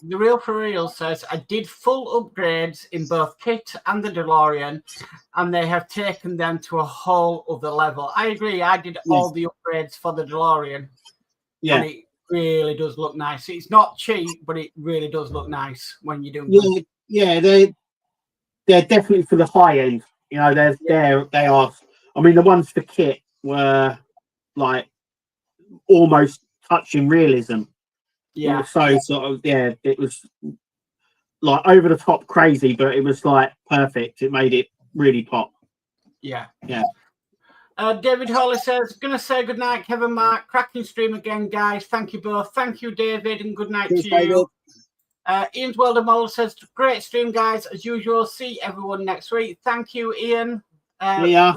The Real for Real says, I did full upgrades in both kit and the DeLorean, and they have taken them to a whole other level. I agree. I did all the upgrades for the DeLorean. Yeah. And it really does look nice. It's not cheap, but it really does look nice when you do. Yeah, they're definitely for the high end. You know, they are. I mean, the ones for kit were like almost touching realism. Yeah. So sort of, it was like over the top crazy, but it was like perfect. It made it really pop. Yeah. Yeah. David Hawley says, gonna say good night, Kevin, Mark. Cracking stream again, guys. Thank you both. Thank you, David, and good night to you. Ian's World of Mold says, great stream, guys, as usual. See everyone next week. Thank you, Ian. Yeah.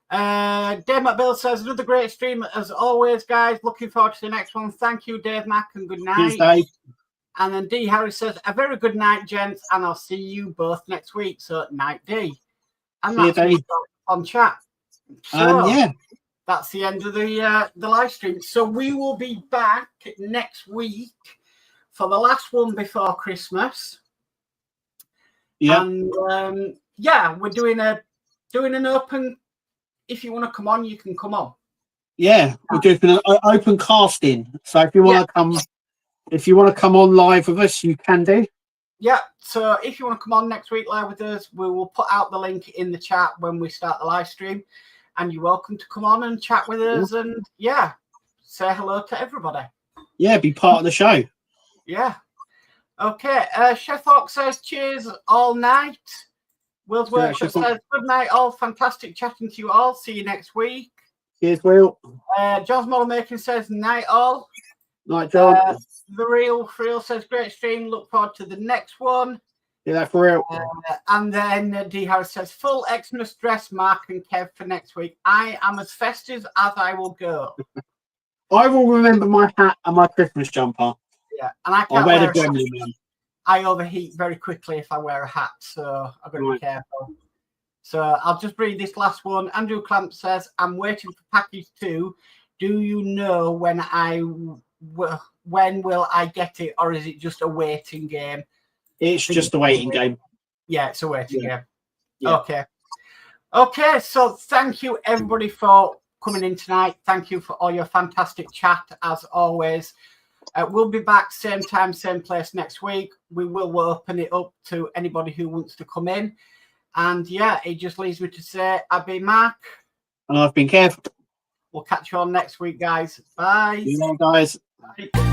Dave McBill says, another great stream as always, guys. Looking forward to the next one. Thank you, Dave Mack, and good night. Cheers, Dave. And then D Harris says, a very good night, gents, and I'll see you both next week. So night, D. And that's me on chat. So that's the end of the live stream. So we will be back next week for the last one before Christmas. Yeah. And we're doing an open. If you want to come on, you can come on. Yeah, we're doing an open casting. So if you want to come on live with us, you can do. yeah, so if you want to come on next week live with us, we will put out the link in the chat when we start the live stream, and you're welcome to come on and chat with us and say hello to everybody. Yeah, be part of the show. Yeah. Okay. Chef Hawk says cheers all night. Will's Workshop says good night all. Fantastic chatting to you all. See you next week. Cheers, Will. John's Model Making says night all. Night, John. The Real Frill says great stream. Look forward to the next one. Yeah, that's for real. And then D Harris says full Xmas dress, Mark and Kev for next week. I am as festive as I will go. I will remember my hat and my Christmas jumper. Yeah, and I can't wear the Gremlin. I overheat very quickly if I wear a hat, so I've got to be careful. So I'll just read this last one. Andrew Clamp says, I'm waiting for package 2. Do you know when will I get it, or is it just a waiting game? It's just a waiting game. Yeah, it's a waiting game. Yeah. Okay, so thank you everybody for coming in tonight. Thank you for all your fantastic chat as always. We'll be back same time, same place next week. We will open it up to anybody who wants to come in. And yeah, it just leaves me to say I've been Mark. And I've been Kev. We'll catch you on next week, guys. Bye. See you all, guys. Bye.